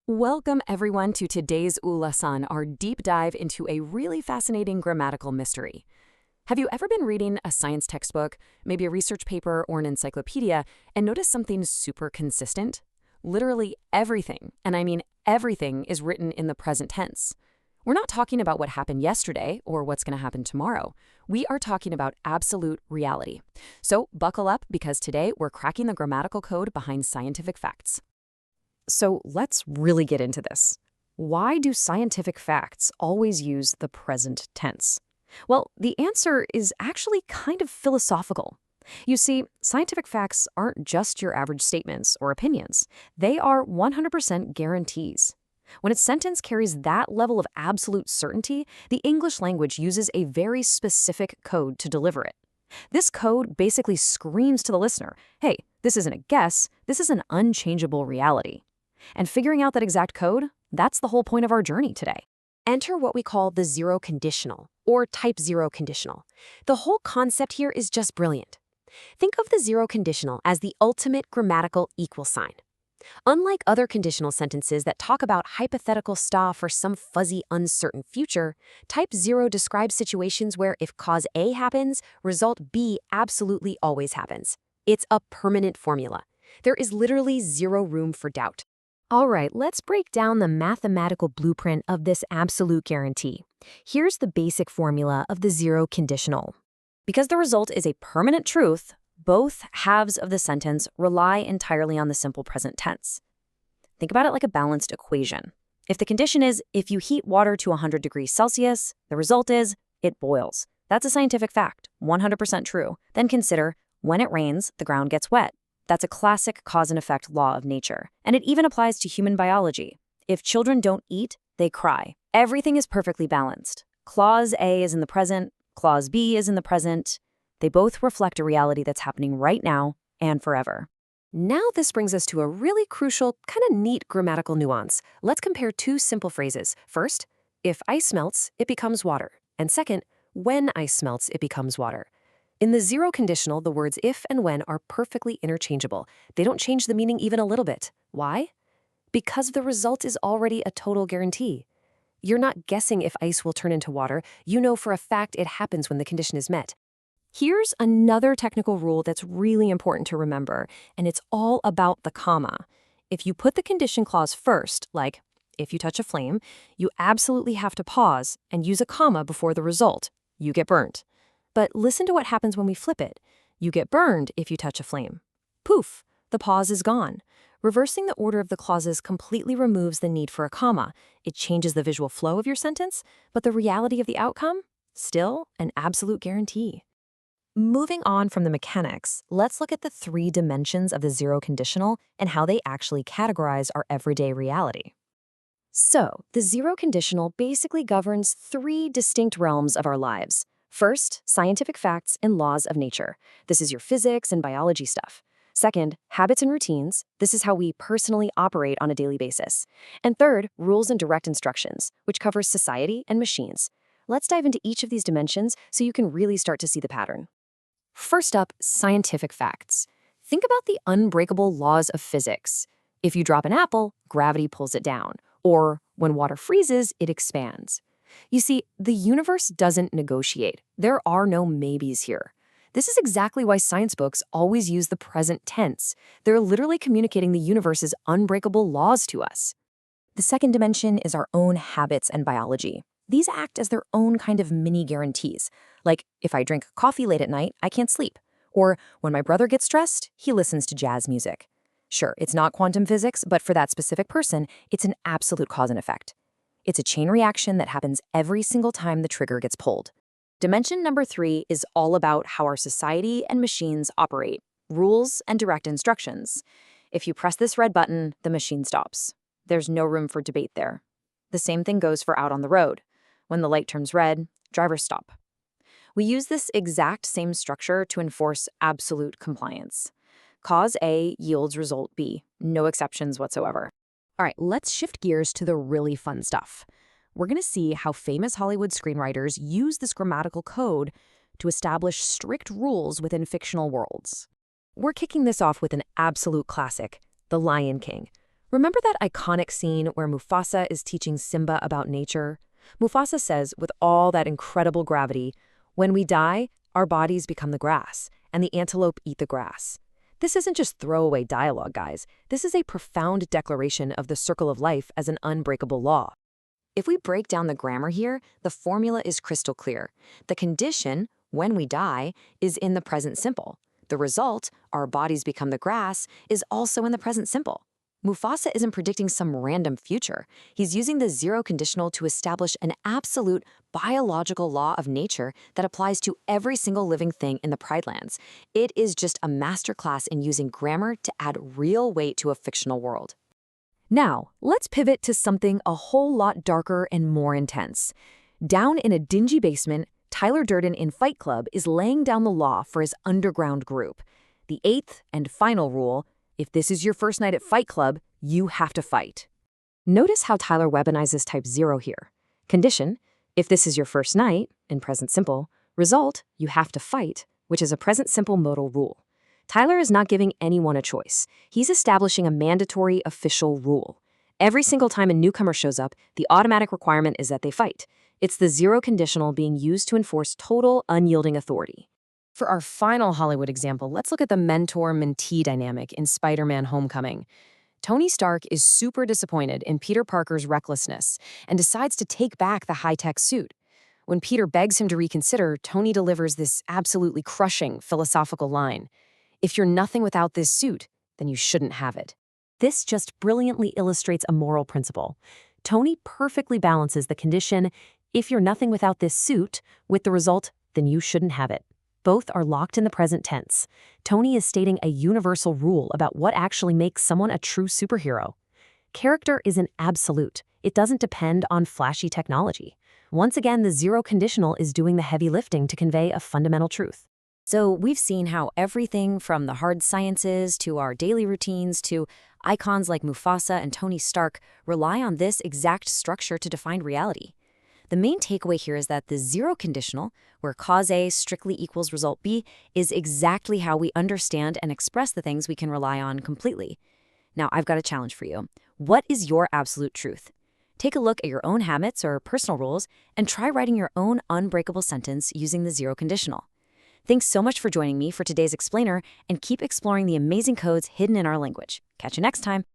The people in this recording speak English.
Welcome everyone to today's Ulasan, our deep dive into a really fascinating grammatical mystery. Have you ever been reading a science textbook, maybe a research paper or an encyclopedia, and noticed something super consistent? Literally everything, and I mean everything, is written in the present tense. We're not talking about what happened yesterday or what's going to happen tomorrow. We are talking about absolute reality. So buckle up because today we're cracking the grammatical code behind scientific facts. So let's really get into this. Why do scientific facts always use the present tense? Well, the answer is actually kind of philosophical. You see, scientific facts aren't just your average statements or opinions. They are 100% guarantees. When a sentence carries that level of absolute certainty, the English language uses a very specific code to deliver it. This code basically screams to the listener, hey, this isn't a guess, this is an unchangeable reality. And figuring out that exact code, that's the whole point of our journey today. Enter what we call the zero conditional, or type zero conditional. The whole concept here is just brilliant. Think of the zero conditional as the ultimate grammatical equal sign. Unlike other conditional sentences that talk about hypothetical stuff or some fuzzy, uncertain future, type zero describes situations where if cause A happens, result B absolutely always happens. It's a permanent formula. There is literally zero room for doubt. All right, let's break down the mathematical blueprint of this absolute guarantee. Here's the basic formula of the zero conditional. Because the result is a permanent truth, both halves of the sentence rely entirely on the simple present tense. Think about it like a balanced equation. If the condition is, if you heat water to 100 degrees Celsius, the result is, it boils. That's a scientific fact, 100% true. Then consider, when it rains, the ground gets wet. That's a classic cause and effect law of nature. And it even applies to human biology. If children don't eat, they cry. Everything is perfectly balanced. Clause A is in the present, clause B is in the present. They both reflect a reality that's happening right now and forever. Now this brings us to a really crucial, kind of neat grammatical nuance. Let's compare two simple phrases. First, if ice melts, it becomes water. And second, when ice melts, it becomes water. In the zero conditional, the words if and when are perfectly interchangeable. They don't change the meaning even a little bit. Why? Because the result is already a total guarantee. You're not guessing if ice will turn into water. You know for a fact it happens when the condition is met. Here's another technical rule that's really important to remember, and it's all about the comma. If you put the condition clause first, like if you touch a flame, you absolutely have to pause and use a comma before the result. You get burnt. But listen to what happens when we flip it. You get burned if you touch a flame. Poof, the pause is gone. Reversing the order of the clauses completely removes the need for a comma. It changes the visual flow of your sentence, but the reality of the outcome? Still an absolute guarantee. Moving on from the mechanics, let's look at the three dimensions of the zero conditional and how they actually categorize our everyday reality. So, the zero conditional basically governs three distinct realms of our lives. First, scientific facts and laws of nature. This is your physics and biology stuff. Second, habits and routines. This is how we personally operate on a daily basis. And third, rules and direct instructions, which covers society and machines. Let's dive into each of these dimensions so you can really start to see the pattern. First up, scientific facts. Think about the unbreakable laws of physics. If you drop an apple, gravity pulls it down. Or when water freezes, it expands. You see, the universe doesn't negotiate. There are no maybes here. This is exactly why science books always use the present tense. They're literally communicating the universe's unbreakable laws to us. The second dimension is our own habits and biology. These act as their own kind of mini guarantees. Like, if I drink coffee late at night, I can't sleep. Or when my brother gets stressed, he listens to jazz music. Sure, it's not quantum physics, but for that specific person, it's an absolute cause and effect. It's a chain reaction that happens every single time the trigger gets pulled. Dimension number 3 is all about how our society and machines operate, rules and direct instructions. If you press this red button, the machine stops. There's no room for debate there. The same thing goes for out on the road. When the light turns red, drivers stop. We use this exact same structure to enforce absolute compliance. Cause A yields result B, no exceptions whatsoever. All right, let's shift gears to the really fun stuff. We're going to see how famous Hollywood screenwriters use this grammatical code to establish strict rules within fictional worlds. We're kicking this off with an absolute classic, The Lion King. Remember that iconic scene where Mufasa is teaching Simba about nature? Mufasa says, with all that incredible gravity, "When we die, our bodies become the grass, and the antelope eat the grass." This isn't just throwaway dialogue, guys. This is a profound declaration of the circle of life as an unbreakable law. If we break down the grammar here, the formula is crystal clear. The condition, when we die, is in the present simple. The result, our bodies become the grass, is also in the present simple. Mufasa isn't predicting some random future. He's using the zero conditional to establish an absolute biological law of nature that applies to every single living thing in the Pride Lands. It is just a masterclass in using grammar to add real weight to a fictional world. Now, let's pivot to something a whole lot darker and more intense. Down in a dingy basement, Tyler Durden in Fight Club is laying down the law for his underground group. The eighth and final rule: if this is your first night at Fight Club, you have to fight. Notice how Tyler weaponizes type 0 here. Condition: if this is your first night, in present simple. Result: you have to fight, which is a present simple modal rule. Tyler is not giving anyone a choice. He's establishing a mandatory official rule. Every single time a newcomer shows up, the automatic requirement is that they fight. It's the zero conditional being used to enforce total, unyielding authority. For our final Hollywood example, let's look at the mentor-mentee dynamic in Spider-Man: Homecoming. Tony Stark is super disappointed in Peter Parker's recklessness and decides to take back the high-tech suit. When Peter begs him to reconsider, Tony delivers this absolutely crushing philosophical line: "If you're nothing without this suit, then you shouldn't have it." This just brilliantly illustrates a moral principle. Tony perfectly balances the condition, "if you're nothing without this suit," with the result, "then you shouldn't have it." Both are locked in the present tense. Tony is stating a universal rule about what actually makes someone a true superhero. Character is an absolute. It doesn't depend on flashy technology. Once again, the zero conditional is doing the heavy lifting to convey a fundamental truth. So we've seen how everything from the hard sciences to our daily routines to icons like Mufasa and Tony Stark rely on this exact structure to define reality. The main takeaway here is that the zero conditional, where cause A strictly equals result B, is exactly how we understand and express the things we can rely on completely. Now, I've got a challenge for you. What is your absolute truth? Take a look at your own habits or personal rules and try writing your own unbreakable sentence using the zero conditional. Thanks so much for joining me for today's explainer, and keep exploring the amazing codes hidden in our language. Catch you next time.